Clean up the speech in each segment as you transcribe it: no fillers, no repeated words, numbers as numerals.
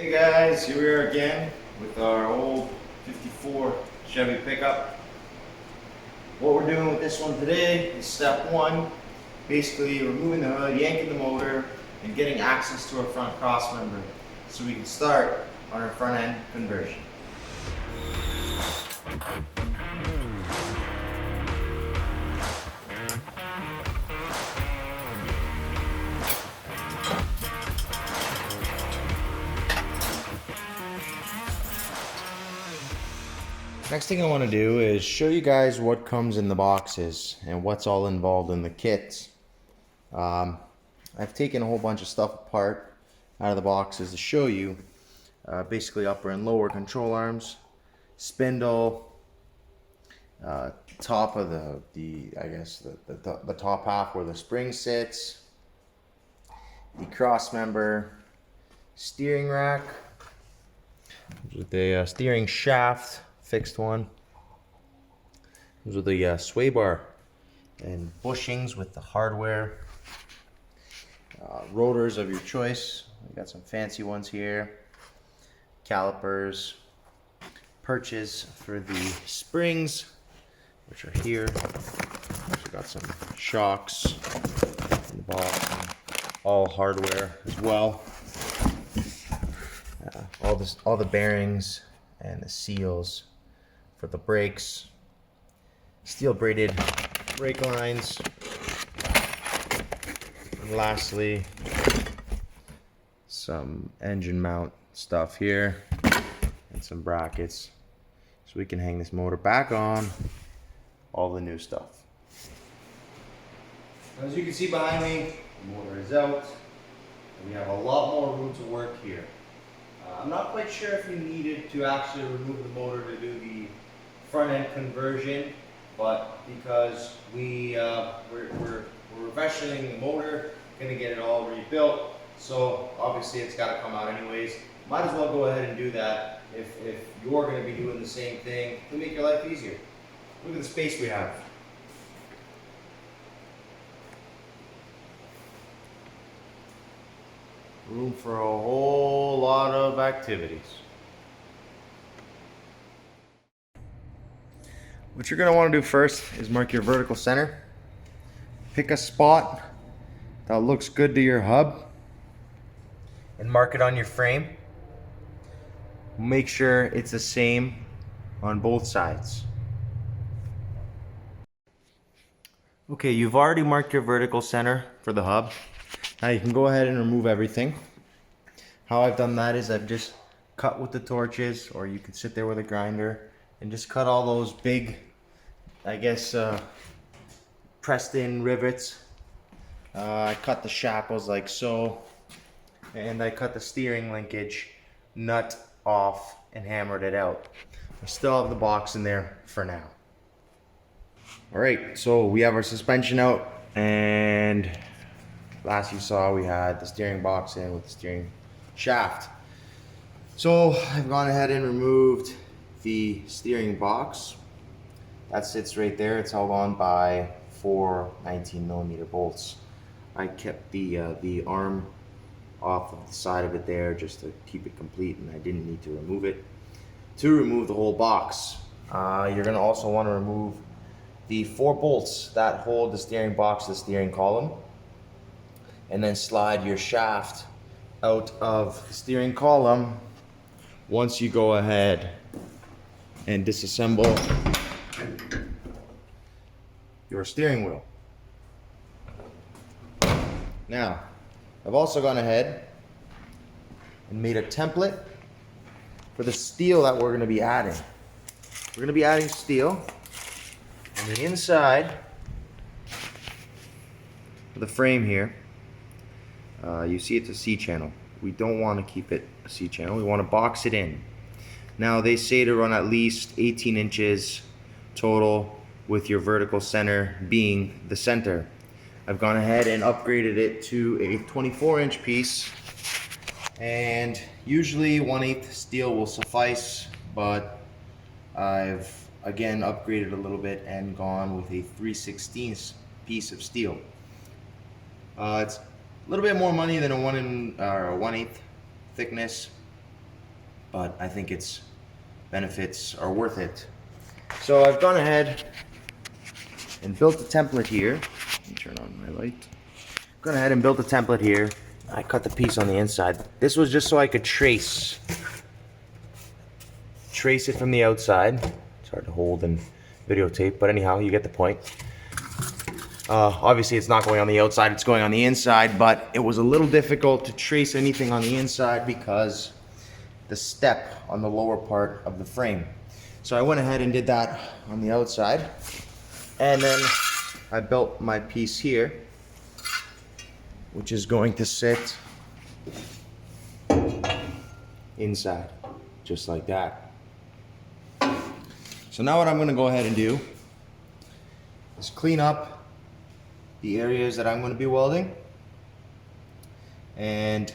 Hey guys, here we are again with our old 54 Chevy pickup. What we're doing with this one today is step one, basically removing the hood, yanking the motor, and getting access to our front cross member so we can start on our front end conversion. Next thing I want to do is show you guys what comes in the boxes and what's all involved in the kits. I've taken a whole bunch of stuff apart out of the boxes to show you. Basically upper and lower control arms, spindle, top of the top half where the spring sits, the cross member, steering rack with the steering shaft, fixed one. Those are the sway bar and bushings with the hardware. Rotors of your choice. We got some fancy ones here. Calipers, perches for the springs, which are here. Also got some shocks in the box, and all hardware as well. All the bearings and the seals for the brakes, steel braided brake lines, and lastly some engine mount stuff here and some brackets so we can hang this motor back on all the new stuff. As you can see behind me, the motor is out and we have a lot more room to work here. I'm not quite sure if you needed to actually remove the motor to do the front end conversion, but because we're refreshing the motor, gonna get it all rebuilt, so obviously it's got to come out anyways. Might as well go ahead and do that if you're going to be doing the same thing to make your life easier. Look at the space we have. Room for a whole lot of activities. What you're going to want to do first is mark your vertical center. Pick a spot that looks good to your hub and mark it on your frame. Make sure it's the same on both sides. Okay, you've already marked your vertical center for the hub. Now you can go ahead and remove everything. How I've done that is I've just cut with the torches, or you could sit there with a grinder and just cut all those big, pressed in rivets. I cut the shackles like so, and I cut the steering linkage nut off and hammered it out. I still have the box in there for now. Alright, so we have our suspension out, and last you saw we had the steering box in with the steering shaft. So I've gone ahead and removed the steering box. That sits right there. It's held on by 4 19mm bolts. I kept the arm off of the side of it there just to keep it complete, and I didn't need to remove it. To remove the whole box, you're going to also want to remove the 4 bolts that hold the steering box to the steering column, and then slide your shaft out of the steering column once you go ahead and disassemble your steering wheel. Now, I've also gone ahead and made a template for the steel that we're going to be adding. We're going to be adding steel on the inside of the frame here. You see it's a C-channel. We don't want to keep it a C-channel. We want to box it in. Now they say to run at least 18 inches total, with your vertical center being the center. I've gone ahead and upgraded it to a 24-inch piece, and usually 1/8 steel will suffice, but I've again upgraded a little bit and gone with a 3/16 piece of steel. It's a little bit more money than a 1/8 thickness, but I think its benefits are worth it. So I've gone ahead and built a template here. Let me turn on my light. Gone ahead and built a template here. I cut the piece on the inside. This was just so I could trace it from the outside. It's hard to hold and videotape, but anyhow, you get the point. Obviously it's not going on the outside, it's going on the inside, but it was a little difficult to trace anything on the inside because the step on the lower part of the frame. So I went ahead and did that on the outside, and then I built my piece here, which is going to sit inside, just like that. So now what I'm going to go ahead and do is clean up the areas that I'm going to be welding and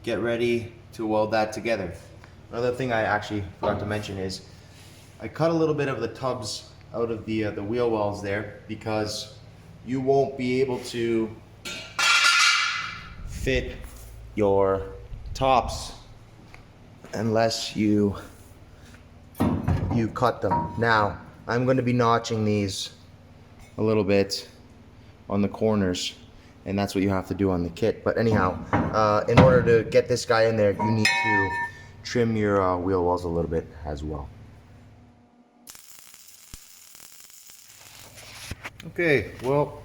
get ready to weld that together. Another thing I actually forgot to mention is I cut a little bit of the tubs out of the wheel wells there, because you won't be able to fit your tops unless you cut them. Now I'm going to be notching these a little bit on the corners, and that's what you have to do on the kit. But anyhow, in order to get this guy in there, you need to trim your wheel wells a little bit as well. Okay, well,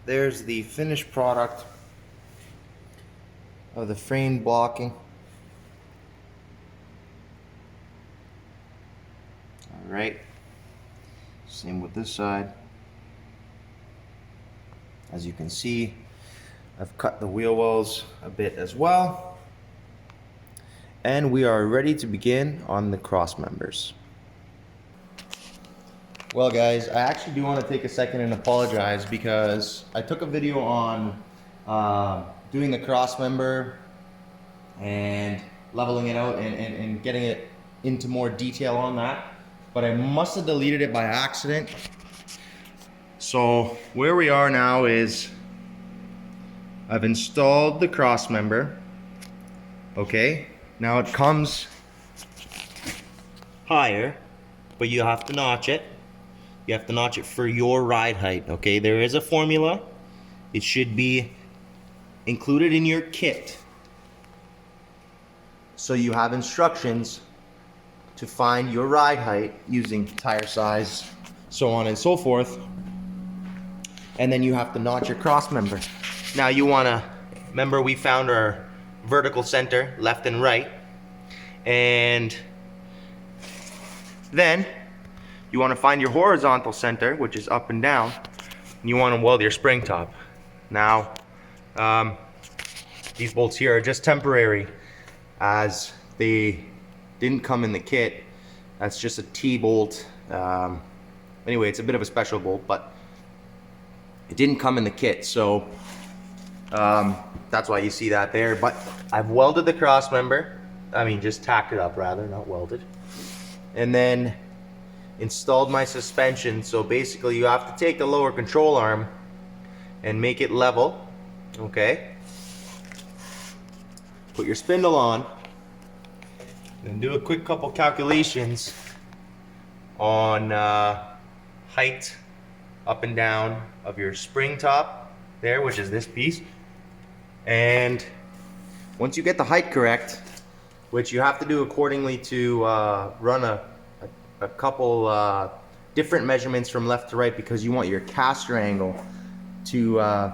there's the finished product of the frame blocking. All right, same with this side. As you can see, I've cut the wheel wells a bit as well. And we are ready to begin on the cross members. Well guys, I actually do want to take a second and apologize, because I took a video on doing the cross member and leveling it out and getting it into more detail on that, but I must have deleted it by accident. So where we are now is I've installed the cross member. Okay, now it comes higher, but you have to notch it. You have to notch it for your ride height. Okay, there is a formula. It should be included in your kit, so you have instructions to find your ride height using tire size, so on and so forth. And then you have to notch your cross member. Now you wanna, remember we found our vertical center, left and right. And then you wanna find your horizontal center, which is up and down. And you wanna weld your spring top. Now, these bolts here are just temporary, as they didn't come in the kit. That's just a T-bolt. Anyway, it's a bit of a special bolt, but it didn't come in the kit, so that's why you see that there. But I've welded the cross member. I mean, just tacked it up rather, not welded. And then installed my suspension. So basically you have to take the lower control arm and make it level. Okay. Put your spindle on and do a quick couple calculations on height up and down of your spring top there, which is this piece. And once you get the height correct, which you have to do accordingly to run a couple different measurements from left to right, because you want your caster angle to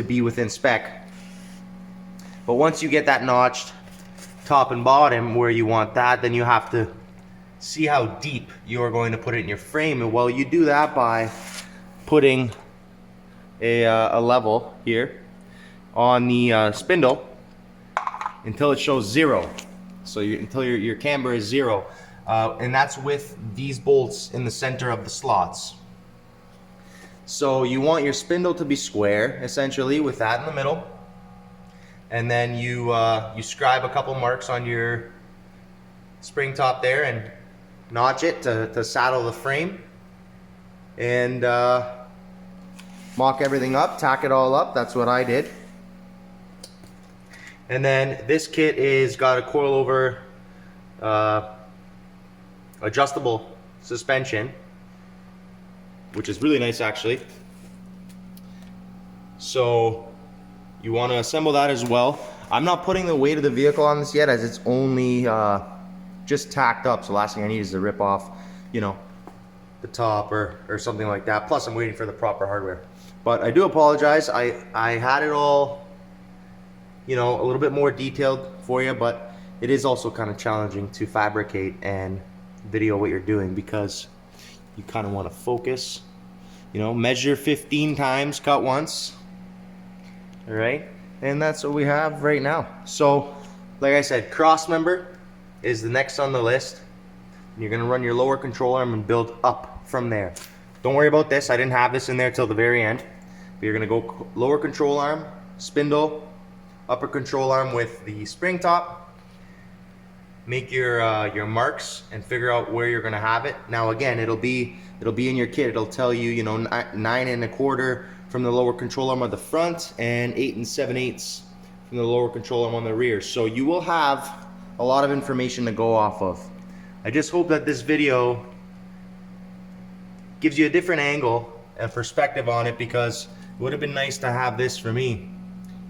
be within spec. But once you get that notched top and bottom where you want that, then you have to see how deep you are going to put it in your frame. And well, you do that by putting a level here on the spindle until it shows 0. So until your camber is 0. And that's with these bolts in the center of the slots. So you want your spindle to be square, essentially, with that in the middle. And then you scribe a couple marks on your spring top there and notch it to saddle the frame. And mock everything up, tack it all up. That's what I did. And then this kit is got a coilover adjustable suspension, which is really nice actually. So you want to assemble that as well. I'm not putting the weight of the vehicle on this yet, as it's only just tacked up. So last thing I need is to rip off, you know, the top or something like that. Plus I'm waiting for the proper hardware. But I do apologize. I had it all, you know, a little bit more detailed for you, but it is also kind of challenging to fabricate and video what you're doing, because you kind of want to focus, you know, measure 15 times, cut once. All right, and that's what we have right now. So like I said, cross member is the next on the list. You're gonna run your lower control arm and build up from there. Don't worry about this, I didn't have this in there till the very end. But you're gonna go lower control arm, spindle, upper control arm with the spring top. Make your marks and figure out where you're gonna have it. Now again, it'll be in your kit. It'll tell you, you know, 9 1/4 from the lower control arm on the front and 8 7/8 from the lower control arm on the rear. So you will have a lot of information to go off of. I just hope that this video gives you a different angle and perspective on it, because it would have been nice to have this for me.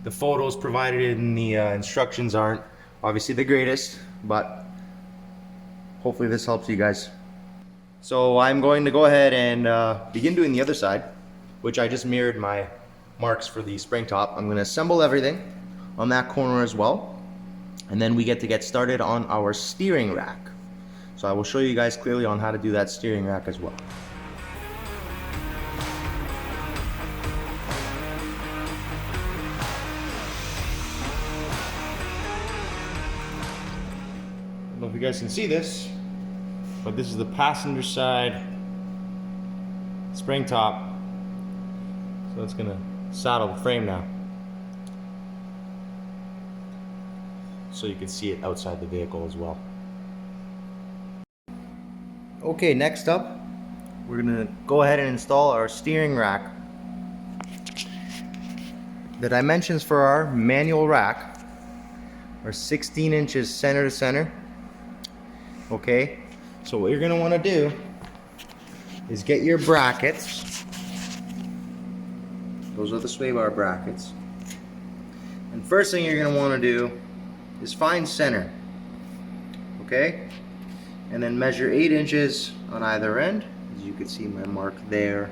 The photos provided in the instructions aren't obviously the greatest, but hopefully this helps you guys. So I'm going to go ahead and begin doing the other side, which I just mirrored my marks for the spring top. I'm going to assemble everything on that corner as well, and then we get started on our steering rack. So I will show you guys clearly on how to do that steering rack as well. I don't know if you guys can see this, but this is the passenger side spring top. So it's gonna saddle the frame now, so you can see it outside the vehicle as well. Okay, next up, we're gonna go ahead and install our steering rack. The dimensions for our manual rack are 16 inches center to center. Okay, so what you're gonna wanna do is get your brackets. Those are the sway bar brackets. And first thing you're going to want to do is find center. Okay? And then measure 8 inches on either end. As you can see my mark there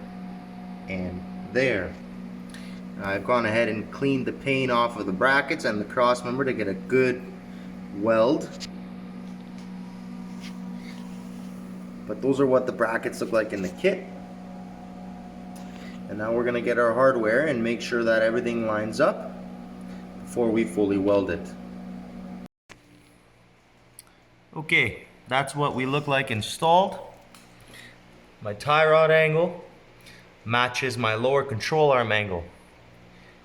and there. Now I've gone ahead and cleaned the paint off of the brackets and the cross member to get a good weld. But those are what the brackets look like in the kit. And now we're going to get our hardware and make sure that everything lines up before we fully weld it. Okay, that's what we look like installed. My tie rod angle matches my lower control arm angle,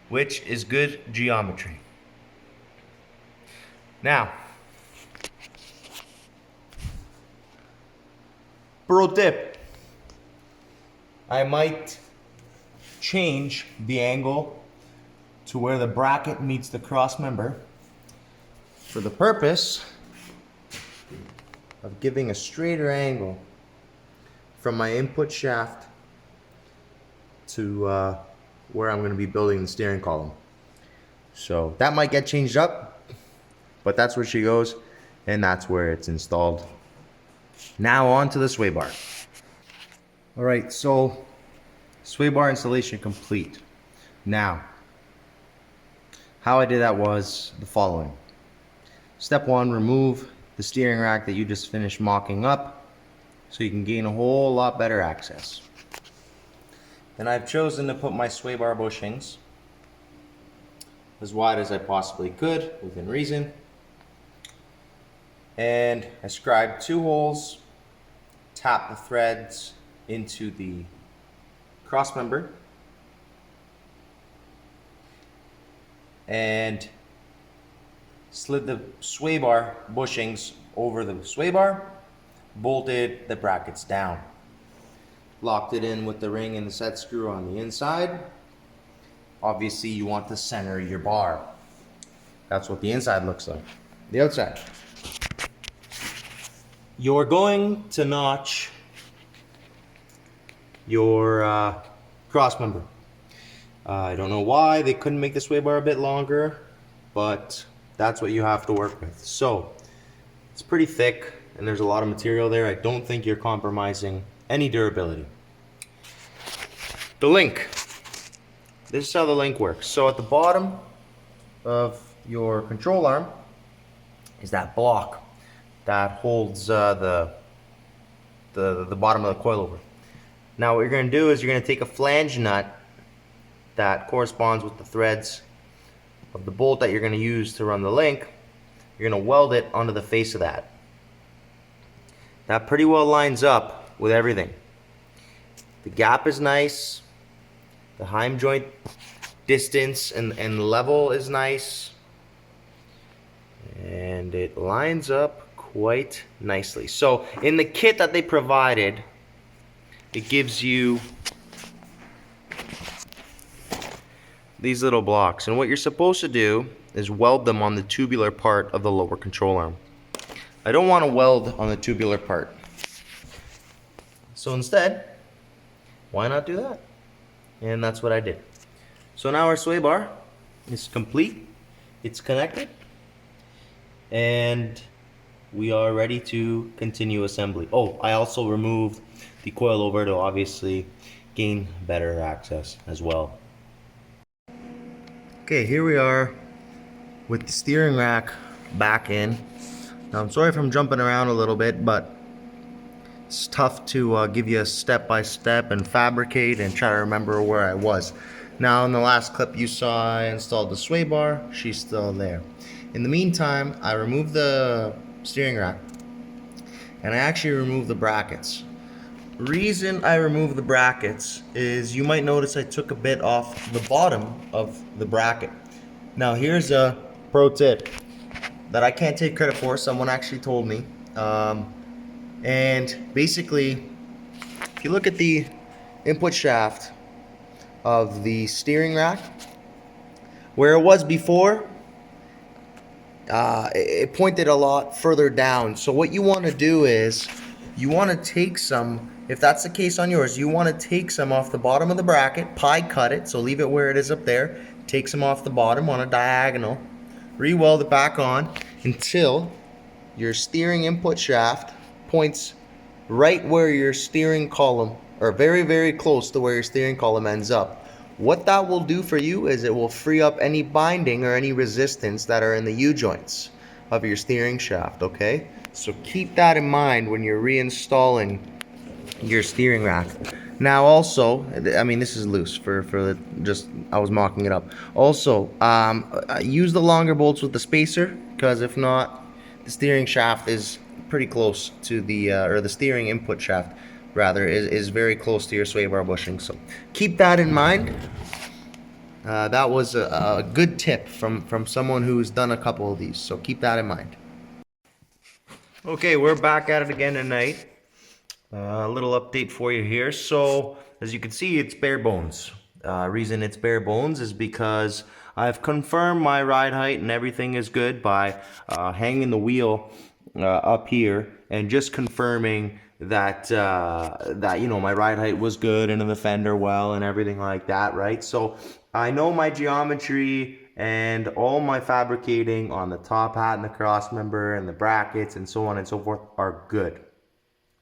which is good geometry. Now, pro tip, I might change the angle to where the bracket meets the cross member for the purpose of giving a straighter angle from my input shaft to where I'm going to be building the steering column. So that might get changed up, but that's where she goes, and that's where it's installed. Now on to the sway bar. Alright, so sway bar installation complete. Now, how I did that was the following. Step 1, remove the steering rack that you just finished mocking up so you can gain a whole lot better access. Then I've chosen to put my sway bar bushings as wide as I possibly could within reason. And I scribed 2 holes, tap the threads into the cross member, and slid the sway bar bushings over the sway bar, bolted the brackets down, locked it in with the ring and the set screw on the inside. Obviously you want to center your bar. That's what the inside looks like. The outside. You're going to notch your cross member. I don't know why they couldn't make the sway bar a bit longer, but that's what you have to work with. So it's pretty thick and there's a lot of material there. I don't think you're compromising any durability. The link. This is how the link works. So at the bottom of your control arm is that block that holds the bottom of the coilover. Now what you're going to do is you're going to take a flange nut that corresponds with the threads of the bolt that you're going to use to run the link. You're going to weld it onto the face of that. That pretty well lines up with everything. The gap is nice. The heim joint distance and level is nice. And it lines up quite nicely. So in the kit that they provided, it gives you these little blocks, and what you're supposed to do is weld them on the tubular part of the lower control arm. I don't want to weld on the tubular part, so instead, why not do that? And that's what I did. So now our sway bar is complete, it's connected, and we are ready to continue assembly. Oh, I also removed the coilover to obviously gain better access as well. Okay, here we are with the steering rack back in. Now I'm sorry if I'm jumping around a little bit, but it's tough to give you a step-by-step and fabricate and try to remember where I was. Now in the last clip you saw I installed the sway bar, she's still there. In the meantime, I removed the steering rack and I actually removed the brackets. Reason I removed the brackets is you might notice I took a bit off the bottom of the bracket. Now here's a pro tip that I can't take credit for, someone actually told me. And basically, if you look at the input shaft of the steering rack, where it was before, it pointed a lot further down. So what you want to do is you want to take some, if that's the case on yours, you want to take some off the bottom of the bracket, pie cut it, so leave it where it is up there, take some off the bottom on a diagonal, re-weld it back on until your steering input shaft points right where your steering column, or very, very close to where your steering column ends up. What that will do for you is it will free up any binding or any resistance that are in the U-joints of your steering shaft, okay? So keep that in mind when you're reinstalling your steering rack. Now also, I mean this is loose for the, just, I was mocking it up. Also, use the longer bolts with the spacer, because if not, the steering shaft is pretty close to the, or the steering input shaft rather, is very close to your sway bar bushing. So keep that in mind. That was a good tip from someone who's done a couple of these, so keep that in mind. Okay, we're back at it again tonight. A little update for you here. So as you can see, it's bare bones. Reason it's bare bones is because I've confirmed my ride height and everything is good by hanging the wheel up here and just confirming that that, you know, my ride height was good and the fender well and everything like that, right? So I know my geometry and all my fabricating on the top hat and the cross member and the brackets and so on and so forth are good.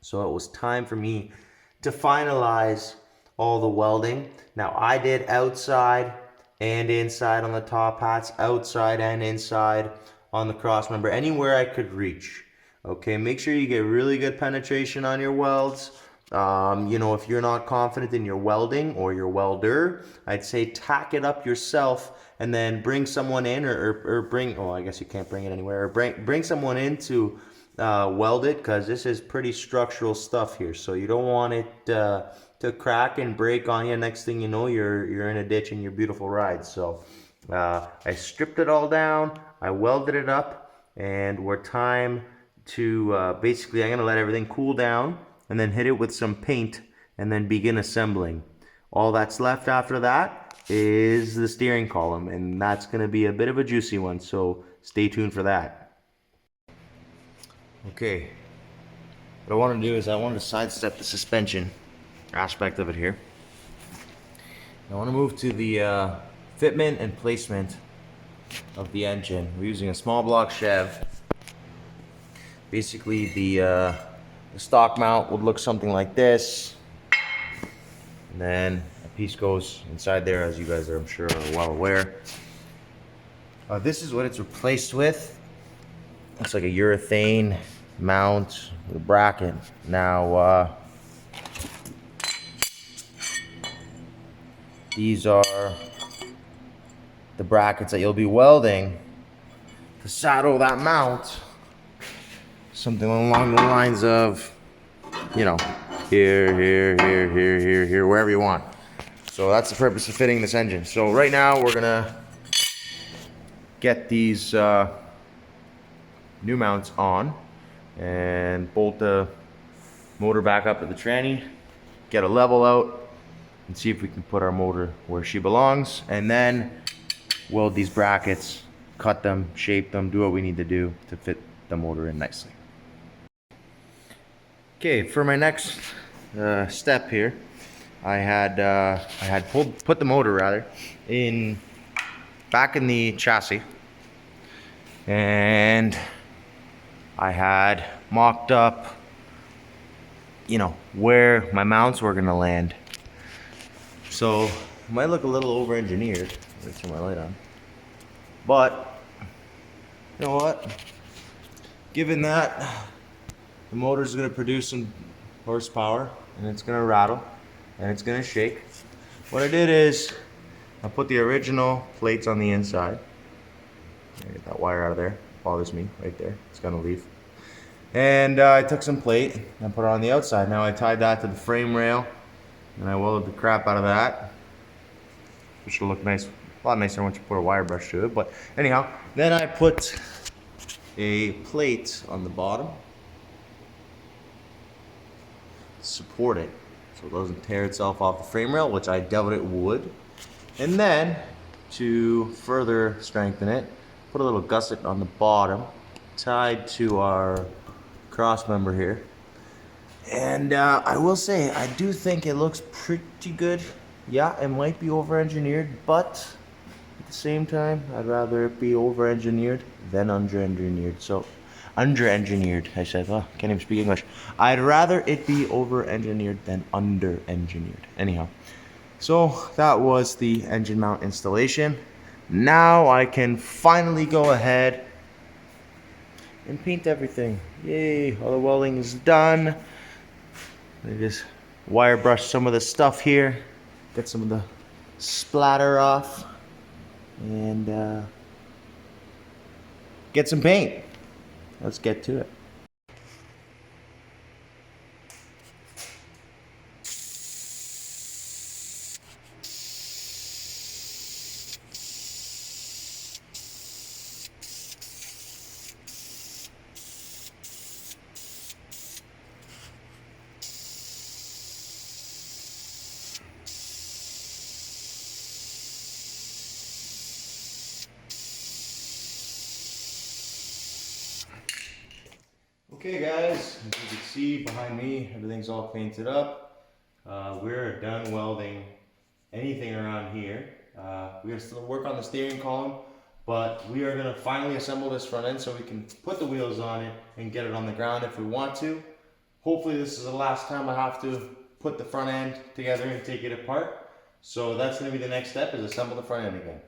So it was time for me to finalize all the welding. Now I did outside and inside on the top hats, outside and inside on the cross member, anywhere I could reach. Okay, make sure you get really good penetration on your welds. You know, if you're not confident in your welding or your welder, I'd say tack it up yourself and then bring someone in or bring, oh, I guess you can't bring it anywhere, or bring someone in to weld it, because this is pretty structural stuff here. So you don't want it to crack and break on you. Next thing you know, you're in a ditch in your beautiful ride. So I stripped it all down, I welded it up, and we're time to basically, I'm going to let everything cool down and then hit it with some paint and then begin assembling. All that's left after that is the steering column, and that's going to be a bit of a juicy one, so stay tuned for that. Okay, what I want to do is I want to sidestep the suspension aspect of it here. I want to move to the fitment and placement of the engine. We're using a small block Chev. Basically, the stock mount would look something like this, and then a piece goes inside there, as you guys are, I'm sure, are well aware. This is what it's replaced with. It's like a urethane mount with a bracket. Now, these are the brackets that you'll be welding to saddle that mount. Something along the lines of, you know, here, wherever you want. So that's the purpose of fitting this engine. So right now we're gonna get these new mounts on and bolt the motor back up to the tranny, get a level out, and see if we can put our motor where she belongs, and then weld these brackets, cut them, shape them, do what we need to do to fit the motor in nicely. Okay, for my next step here, I had put the motor rather back in the chassis, and I had mocked up, you know, where my mounts were gonna land. So it might look a little over-engineered. Let me turn my light on. But you know what? Given that the motor's gonna produce some horsepower and it's gonna rattle and it's gonna shake, what I did is I put the original plates on the inside. Get that wire out of there. It bothers me right there. It's gonna leave. And I took some plate and put it on the outside. Now I tied that to the frame rail and I welded the crap out of that, which will look nice, a lot nicer once you put a wire brush to it. But anyhow, then I put a plate on the bottom to support it so it doesn't tear itself off the frame rail, which I doubt it would. And then to further strengthen it, put a little gusset on the bottom tied to our cross member here. And I will say, I do think it looks pretty good. Yeah, it might be over-engineered, but at the same time, I'd rather it be over-engineered than under-engineered. So, under-engineered, I said. Oh, can't even speak English. I'd rather it be over-engineered than under-engineered. Anyhow, so that was the engine mount installation. Now I can finally go ahead and paint everything. Yay, all the welding is done. I just wire brush some of the stuff here, get some of the splatter off, and get some paint. Let's get to it. Okay guys, as you can see behind me, everything's all painted up. We're done welding anything around here. We're gonna still work on the steering column, but we are gonna finally assemble this front end so we can put the wheels on it and get it on the ground if we want to. Hopefully this is the last time I have to put the front end together and take it apart. So that's gonna be the next step, is assemble the front end again.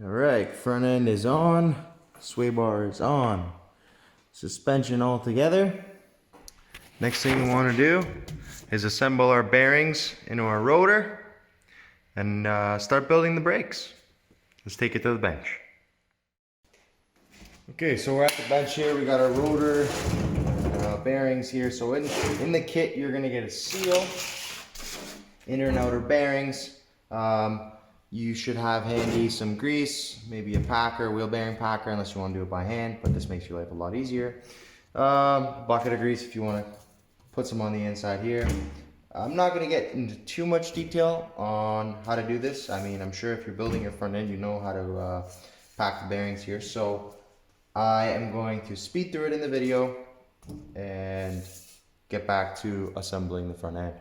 All right, front end is on, sway bar is on. Suspension all together. Next thing we want to do is assemble our bearings into our rotor and start building the brakes. Let's take it to the bench. Okay, so we're at the bench here. We got our rotor bearings here. So in the kit, you're gonna get a seal, inner and outer bearings. You should have handy some grease, maybe a packer, wheel bearing packer, unless you want to do it by hand, but this makes your life a lot easier. Bucket of grease if you want to put some on the inside here. I'm not gonna get into too much detail on how to do this. I mean, I'm sure if you're building your front end, you know how to pack the bearings here. So I am going to speed through it in the video and get back to assembling the front end.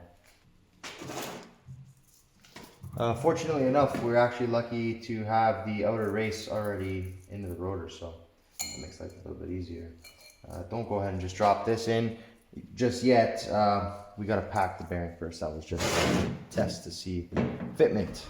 Fortunately enough, we're actually lucky to have the outer race already into the rotor, so that makes life a little bit easier. Don't go ahead and just drop this in just yet. We gotta pack the bearing first. That was just a test to see fitment.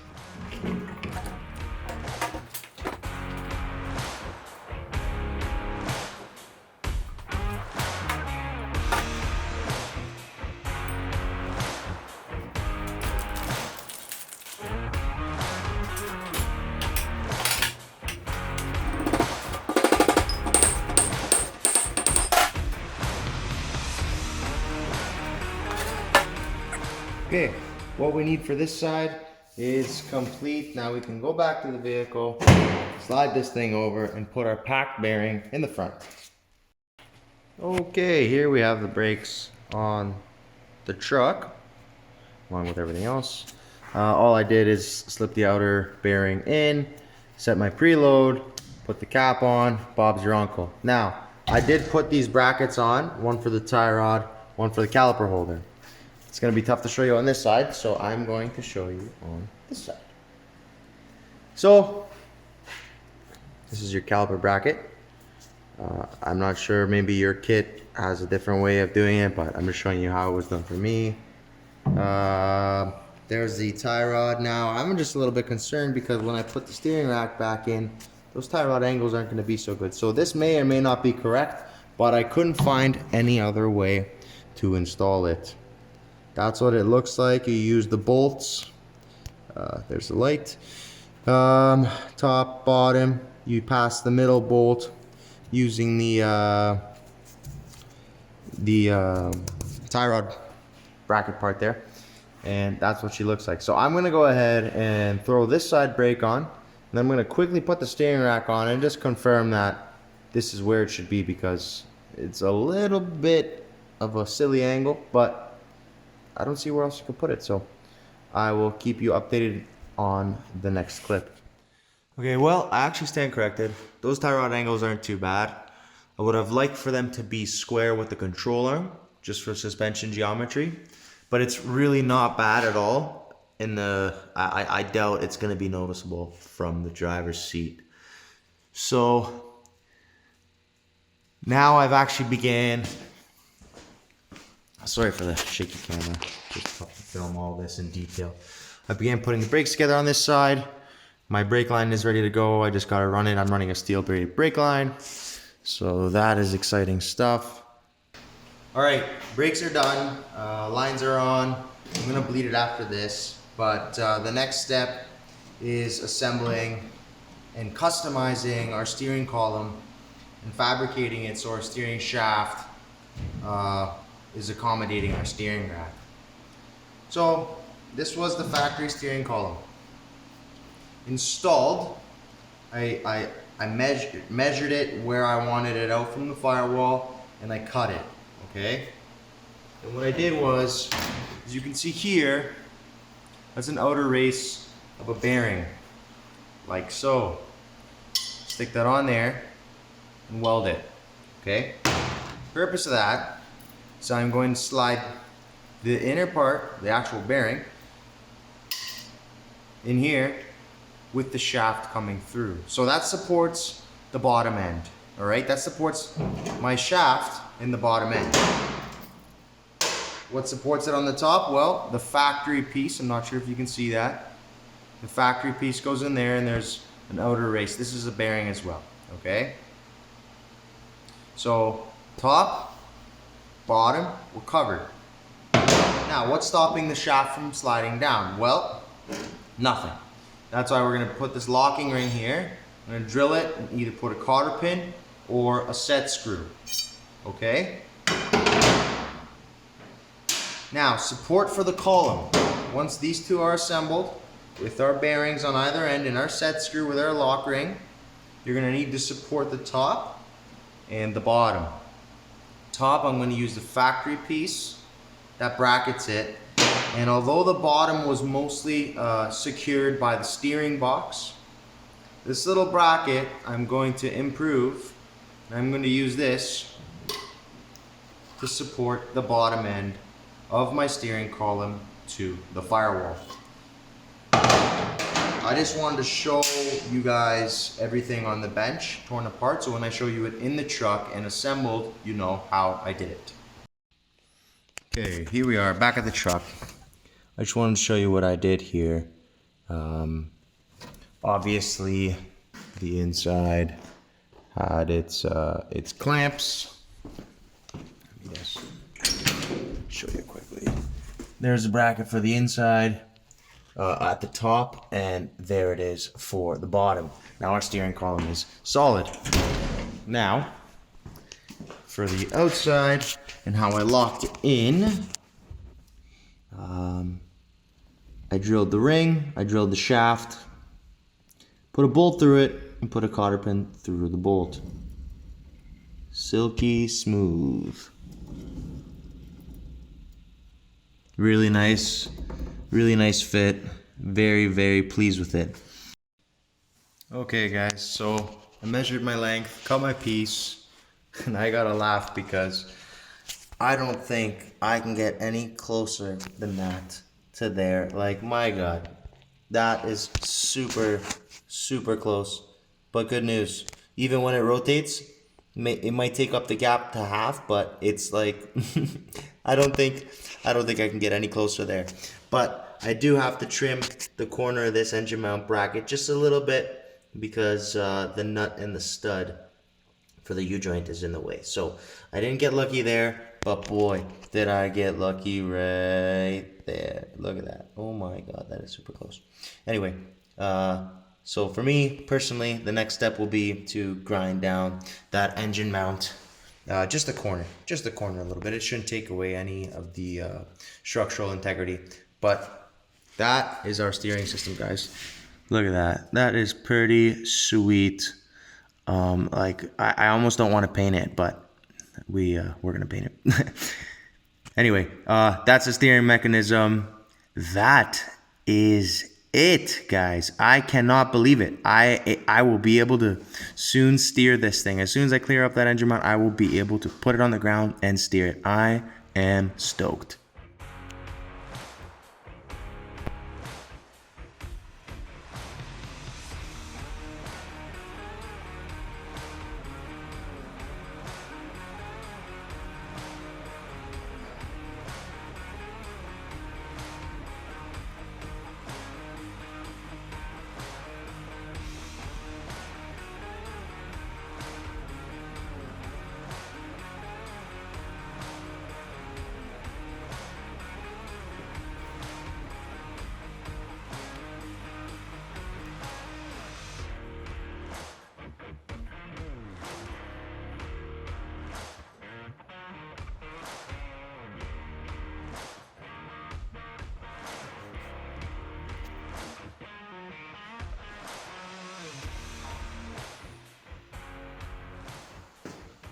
Okay, what we need for this side is complete. Now we can go back to the vehicle, slide this thing over, and put our packed bearing in the front. Okay, here we have the brakes on the truck, along with everything else. All I did is slip the outer bearing in, set my preload, put the cap on. Bob's your uncle. Now, I did put these brackets on, one for the tie rod, one for the caliper holder. It's going to be tough to show you on this side, so I'm going to show you on this side. So, this is your caliper bracket. I'm not sure, maybe your kit has a different way of doing it, but I'm just showing you how it was done for me. There's the tie rod. Now, I'm just a little bit concerned because when I put the steering rack back in, those tie rod angles aren't going to be so good. So this may or may not be correct, but I couldn't find any other way to install it. That's what it looks like. You use the bolts. There's the light. Top, bottom. You pass the middle bolt using the tie rod bracket part there, and that's what she looks like. So I'm gonna go ahead and throw this side brake on, and I'm gonna quickly put the steering rack on and just confirm that this is where it should be, because it's a little bit of a silly angle, but I don't see where else you could put it, so I will keep you updated on the next clip. Okay, well, I actually stand corrected. Those tie rod angles aren't too bad. I would have liked for them to be square with the control arm, just for suspension geometry, but it's really not bad at all. I doubt it's going to be noticeable from the driver's seat. So now I've actually began. Sorry for the shaky camera, just to film all this in detail. I began putting the brakes together on this side. My brake line is ready to go. I just got to run it. I'm running a steel braided brake line. So that is exciting stuff. All right, brakes are done. Lines are on. I'm gonna bleed it after this. But the next step is assembling and customizing our steering column and fabricating it so our steering shaft is accommodating our steering rack. So this was the factory steering column. Installed, I measured it where I wanted it out from the firewall, and I cut it, okay? And what I did was, as you can see here, that's an outer race of a bearing, like so. Stick that on there and weld it, okay? Purpose of that, so I'm going to slide the inner part, the actual bearing, in here with the shaft coming through. So that supports the bottom end, all right? That supports my shaft in the bottom end. What supports it on the top? Well, the factory piece. I'm not sure if you can see that. The factory piece goes in there, and there's an outer race. This is a bearing as well, okay? So top, bottom, we're covered. Now, what's stopping the shaft from sliding down? Well, nothing. That's why we're gonna put this locking ring here. I'm gonna drill it and either put a cotter pin or a set screw, okay? Now, support for the column. Once these two are assembled, with our bearings on either end and our set screw with our lock ring, you're gonna need to support the top and the bottom. Top, I'm gonna use the factory piece that brackets it, And although the bottom was mostly secured by the steering box, this little bracket I'm going to improve. I'm going to use this to support the bottom end of my steering column to the firewall. I just wanted to show you guys everything on the bench torn apart, so when I show you it in the truck and assembled, you know how I did it. Okay, here we are back at the truck. I just wanted to show you what I did here. Obviously, the inside had its clamps. Let me just show you quickly. There's a bracket for the inside at the top, and there it is for the bottom. Now our steering column is solid. Now, for the outside and how I locked it in, I drilled the ring, I drilled the shaft, put a bolt through it, and put a cotter pin through the bolt. Silky smooth. Really nice fit. Very, very pleased with it. Okay guys, so I measured my length, cut my piece, and I gotta laugh because I don't think I can get any closer than that to there. Like, my God, that is super, super close. But good news, even when it rotates, it might take up the gap to half, but it's like, I don't think I can get any closer there. But I do have to trim the corner of this engine mount bracket just a little bit because the nut and the stud for the U-joint is in the way. So I didn't get lucky there, but boy, did I get lucky right there. Look at that. Oh my God, that is super close. Anyway, so for me personally, the next step will be to grind down that engine mount. Just the corner a little bit. It shouldn't take away any of the structural integrity, but that is our steering system, guys. Look at that. That is pretty sweet. Like, I almost don't want to paint it, but we're gonna paint it. Anyway, that's the steering mechanism. That is it, guys. I cannot believe it. I will be able to soon steer this thing. As soon as I clear up that engine mount, I will be able to put it on the ground and steer it. I am stoked.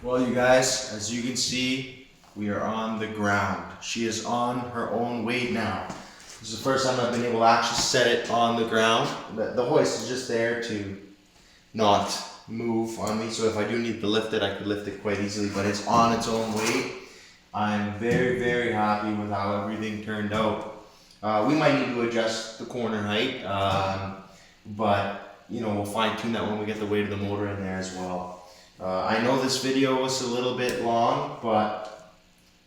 Well, you guys, as you can see, we are on the ground. She is on her own weight now. This is the first time I've been able to actually set it on the ground. The hoist is just there to not move on me, so if I do need to lift it, I could lift it quite easily, but it's on its own weight. I'm very, very happy with how everything turned out. We might need to adjust the corner height, but you know, we'll fine tune that when we get the weight of the motor in there as well. I know this video was a little bit long, but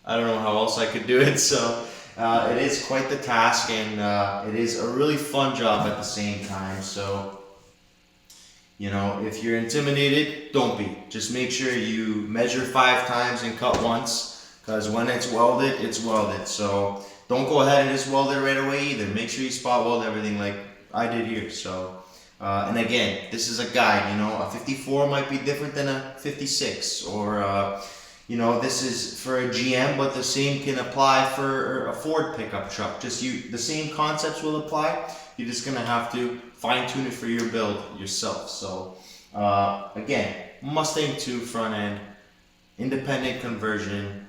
I don't know how else I could do it, so it is quite the task, and it is a really fun job at the same time. So, you know, if you're intimidated, don't be. Just make sure you measure 5 times and cut once, because when it's welded, it's welded. So don't go ahead and just weld it right away either. Make sure you spot weld everything like I did here. So. And again, this is a guide, you know, a 54 might be different than a 56, or, you know, this is for a GM, but the same can apply for a Ford pickup truck. The same concepts will apply. You're just going to have to fine tune it for your build yourself. So, again, Mustang 2 front end, independent conversion,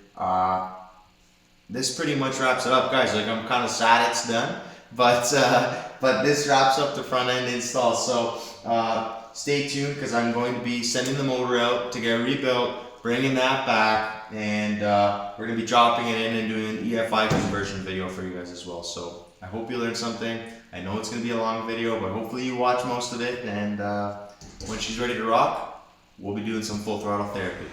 this pretty much wraps it up, guys. Like, I'm kind of sad it's done, but this wraps up the front end install. So stay tuned, because I'm going to be sending the motor out to get rebuilt, bringing that back, and we're going to be dropping it in and doing an EFI conversion video for you guys as well. So I hope you learned something. I know it's going to be a long video, but hopefully you watch most of it, and when she's ready to rock, we'll be doing some full throttle therapy.